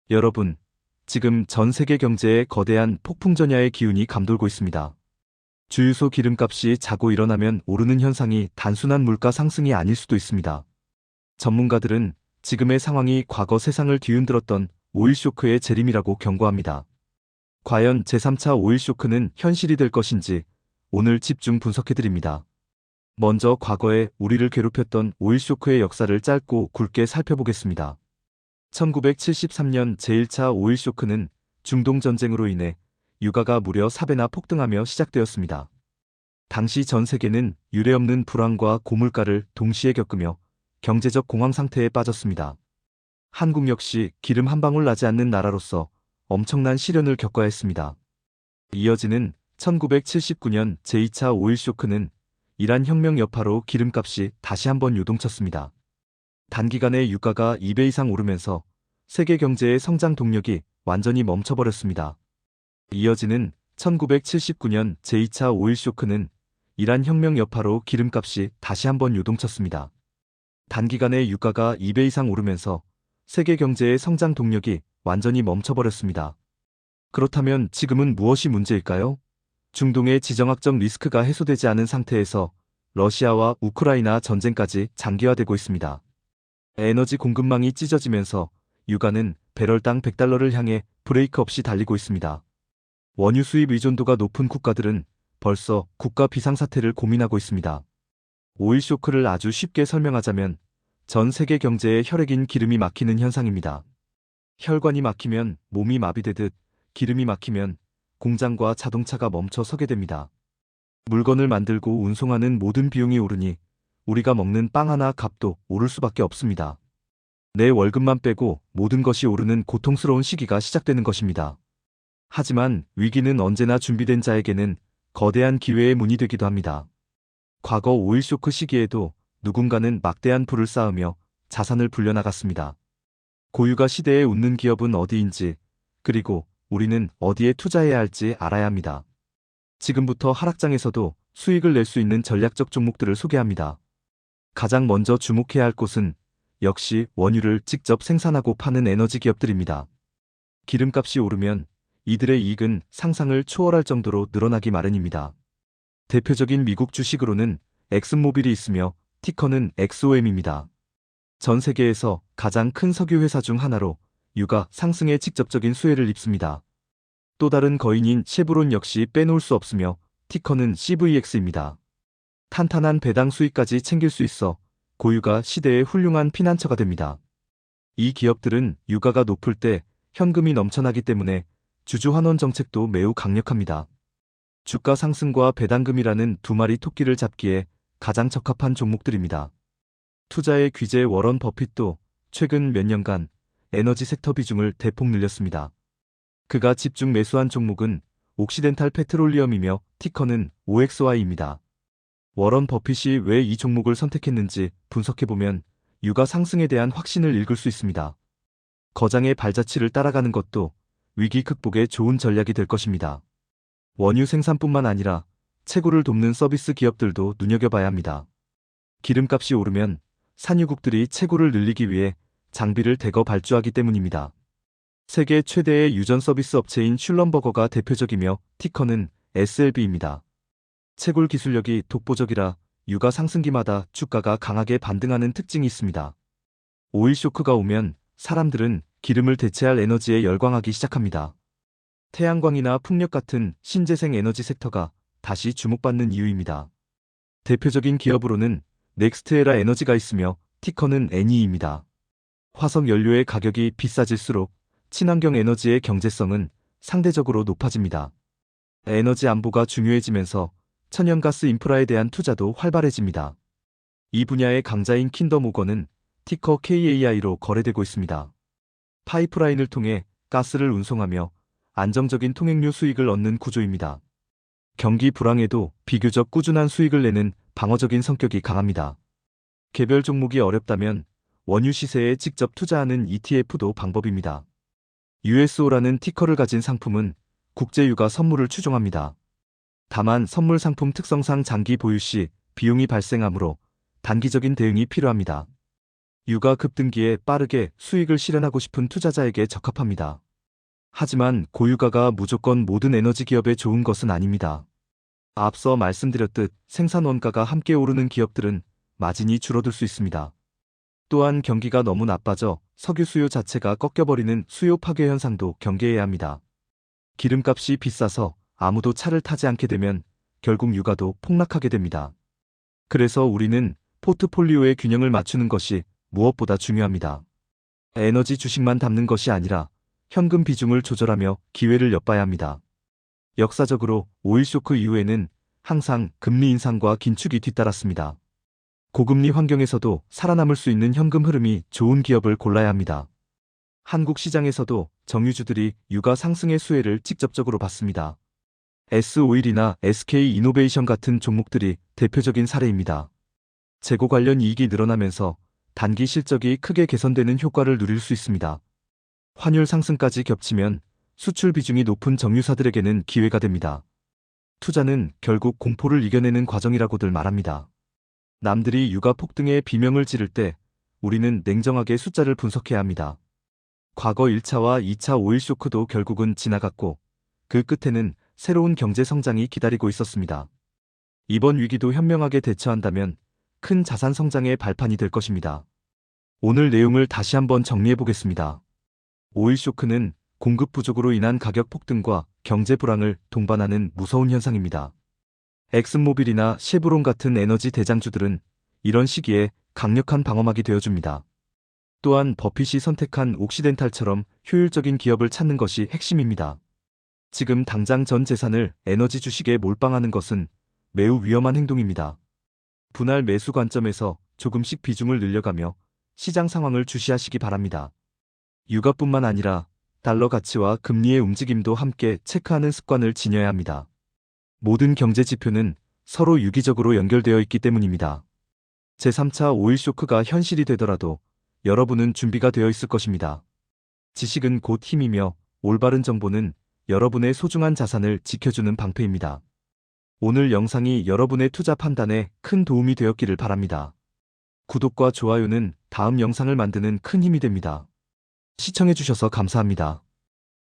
여러분, 지금 전 세계 경제에 거대한 폭풍전야의 기운이 감돌고 있습니다. 주유소 기름값이 자고 일어나면 오르는 현상이 단순한 물가 상승이 아닐 수도 있습니다. 전문가들은 지금의 상황이 과거 세상을 뒤흔들었던 오일 쇼크의 재림이라고 경고합니다. 과연 제3차 오일 쇼크는 현실이 될 것인지 오늘 집중 분석해드립니다. 먼저 과거에 우리를 괴롭혔던 오일 쇼크의 역사를 짧고 굵게 살펴보겠습니다. 1973년 제1차 오일 쇼크는 중동 전쟁으로 인해 유가가 무려 4배나 폭등하며 시작되었습니다. 당시 전 세계는 유례없는 불황과 고물가를 동시에 겪으며 경제적 공황 상태에 빠졌습니다. 한국 역시 기름 한 방울 나지 않는 나라로서 엄청난 시련을 겪어야 했습니다. 이어지는 1979년 제2차 오일 쇼크는 이란 혁명 여파로 기름값이 다시 한번 요동쳤습니다. 단기간에 유가가 2배 이상 오르면서 세계 경제의 성장 동력이 완전히 멈춰버렸습니다. 이어지는 1979년 제2차 오일 쇼크는 이란 혁명 여파로 기름값이 다시 한번 요동쳤습니다. 단기간에 유가가 2배 이상 오르면서 세계 경제의 성장 동력이 완전히 멈춰버렸습니다. 그렇다면 지금은 무엇이 문제일까요? 중동의 지정학적 리스크가 해소되지 않은 상태에서 러시아와 우크라이나 전쟁까지 장기화되고 있습니다. 에너지 공급망이 찢어지면서 유가는 배럴당 100달러를 향해 브레이크 없이 달리고 있습니다. 원유 수입 의존도가 높은 국가들은 벌써 국가 비상사태를 고민하고 있습니다. 오일 쇼크를 아주 쉽게 설명하자면 전 세계 경제에 혈액인 기름이 막히는 현상입니다. 혈관이 막히면 몸이 마비되듯 기름이 막히면 공장과 자동차가 멈춰 서게 됩니다. 물건을 만들고 운송하는 모든 비용이 오르니 우리가 먹는 빵 하나 값도 오를 수밖에 없습니다. 내 월급만 빼고 모든 것이 오르는 고통스러운 시기가 시작되는 것입니다. 하지만 위기는 언제나 준비된 자에게는 거대한 기회의 문이 되기도 합니다. 과거 오일 쇼크 시기에도 누군가는 막대한 부를 쌓으며 자산을 불려나갔습니다. 고유가 시대에 웃는 기업은 어디인지, 그리고 우리는 어디에 투자해야 할지 알아야 합니다. 지금부터 하락장에서도 수익을 낼 수 있는 전략적 종목들을 소개합니다. 가장 먼저 주목해야 할 곳은 역시 원유를 직접 생산하고 파는 에너지 기업들입니다. 기름값이 오르면 이들의 이익은 상상을 초월할 정도로 늘어나기 마련입니다. 대표적인 미국 주식으로는 엑슨모빌이 있으며 티커는 XOM입니다. 전 세계에서 가장 큰 석유 회사 중 하나로 유가 상승에 직접적인 수혜를 입습니다. 또 다른 거인인 쉐브론 역시 빼놓을 수 없으며 티커는 CVX입니다. 탄탄한 배당 수익까지 챙길 수 있어 고유가 시대의 훌륭한 피난처가 됩니다. 이 기업들은 유가가 높을 때 현금이 넘쳐나기 때문에 주주 환원 정책도 매우 강력합니다. 주가 상승과 배당금이라는 두 마리 토끼를 잡기에 가장 적합한 종목들입니다. 투자의 귀재 워런 버핏도 최근 몇 년간 에너지 섹터 비중을 대폭 늘렸습니다. 그가 집중 매수한 종목은 옥시덴탈 페트롤리엄이며 티커는 OXY입니다. 워런 버핏이 왜 이 종목을 선택했는지 분석해보면 유가 상승에 대한 확신을 읽을 수 있습니다. 거장의 발자취를 따라가는 것도 위기 극복에 좋은 전략이 될 것입니다. 원유 생산뿐만 아니라 채굴을 돕는 서비스 기업들도 눈여겨봐야 합니다. 기름값이 오르면 산유국들이 채굴을 늘리기 위해 장비를 대거 발주하기 때문입니다. 세계 최대의 유전 서비스 업체인 슐럼버거가 대표적이며 티커는 SLB입니다. 채굴 기술력이 독보적이라 유가 상승기마다 주가가 강하게 반등하는 특징이 있습니다. 오일 쇼크가 오면 사람들은 기름을 대체할 에너지에 열광하기 시작합니다. 태양광이나 풍력 같은 신재생 에너지 섹터가 다시 주목받는 이유입니다. 대표적인 기업으로는 넥스트에라 에너지가 있으며 티커는 NE입니다. 화석 연료의 가격이 비싸질수록 친환경 에너지의 경제성은 상대적으로 높아집니다. 에너지 안보가 중요해지면서 천연가스 인프라에 대한 투자도 활발해집니다. 이 분야의 강자인 킨덤오건은 티커 KAI로 거래되고 있습니다. 파이프라인을 통해 가스를 운송하며 안정적인 통행료 수익을 얻는 구조입니다. 경기 불황에도 비교적 꾸준한 수익을 내는 방어적인 성격이 강합니다. 개별 종목이 어렵다면 원유 시세에 직접 투자하는 ETF도 방법입니다. USO라는 티커를 가진 상품은 국제유가 선물을 추종합니다. 다만 선물 상품 특성상 장기 보유 시 비용이 발생하므로 단기적인 대응이 필요합니다. 유가 급등기에 빠르게 수익을 실현하고 싶은 투자자에게 적합합니다. 하지만 고유가가 무조건 모든 에너지 기업에 좋은 것은 아닙니다. 앞서 말씀드렸듯 생산 원가가 함께 오르는 기업들은 마진이 줄어들 수 있습니다. 또한 경기가 너무 나빠져 석유 수요 자체가 꺾여버리는 수요 파괴 현상도 경계해야 합니다. 기름값이 비싸서 아무도 차를 타지 않게 되면 결국 유가도 폭락하게 됩니다. 그래서 우리는 포트폴리오의 균형을 맞추는 것이 무엇보다 중요합니다. 에너지 주식만 담는 것이 아니라 현금 비중을 조절하며 기회를 엿봐야 합니다. 역사적으로 오일 쇼크 이후에는 항상 금리 인상과 긴축이 뒤따랐습니다. 고금리 환경에서도 살아남을 수 있는 현금 흐름이 좋은 기업을 골라야 합니다. 한국 시장에서도 정유주들이 유가 상승의 수혜를 직접적으로 받습니다. S-오일이나 SK이노베이션 같은 종목들이 대표적인 사례입니다. 재고 관련 이익이 늘어나면서 단기 실적이 크게 개선되는 효과를 누릴 수 있습니다. 환율 상승까지 겹치면 수출 비중이 높은 정유사들에게는 기회가 됩니다. 투자는 결국 공포를 이겨내는 과정이라고들 말합니다. 남들이 유가 폭등에 비명을 지를 때 우리는 냉정하게 숫자를 분석해야 합니다. 과거 1차와 2차 오일 쇼크도 결국은 지나갔고 그 끝에는 새로운 경제 성장이 기다리고 있었습니다. 이번 위기도 현명하게 대처한다면 큰 자산 성장의 발판이 될 것입니다. 오늘 내용을 다시 한번 정리해 보겠습니다. 오일 쇼크는 공급 부족으로 인한 가격 폭등과 경제 불황을 동반하는 무서운 현상입니다. 엑슨모빌이나 쉐브론 같은 에너지 대장주들은 이런 시기에 강력한 방어막이 되어줍니다. 또한 버핏이 선택한 옥시덴탈처럼 효율적인 기업을 찾는 것이 핵심입니다. 지금 당장 전 재산을 에너지 주식에 몰빵하는 것은 매우 위험한 행동입니다. 분할 매수 관점에서 조금씩 비중을 늘려가며 시장 상황을 주시하시기 바랍니다. 유가뿐만 아니라 달러 가치와 금리의 움직임도 함께 체크하는 습관을 지녀야 합니다. 모든 경제 지표는 서로 유기적으로 연결되어 있기 때문입니다. 제3차 오일 쇼크가 현실이 되더라도 여러분은 준비가 되어 있을 것입니다. 지식은 곧 힘이며 올바른 정보는 여러분의 소중한 자산을 지켜주는 방패입니다. 오늘 영상이 여러분의 투자 판단에 큰 도움이 되었기를 바랍니다. 구독과 좋아요는 다음 영상을 만드는 큰 힘이 됩니다. 시청해주셔서 감사합니다.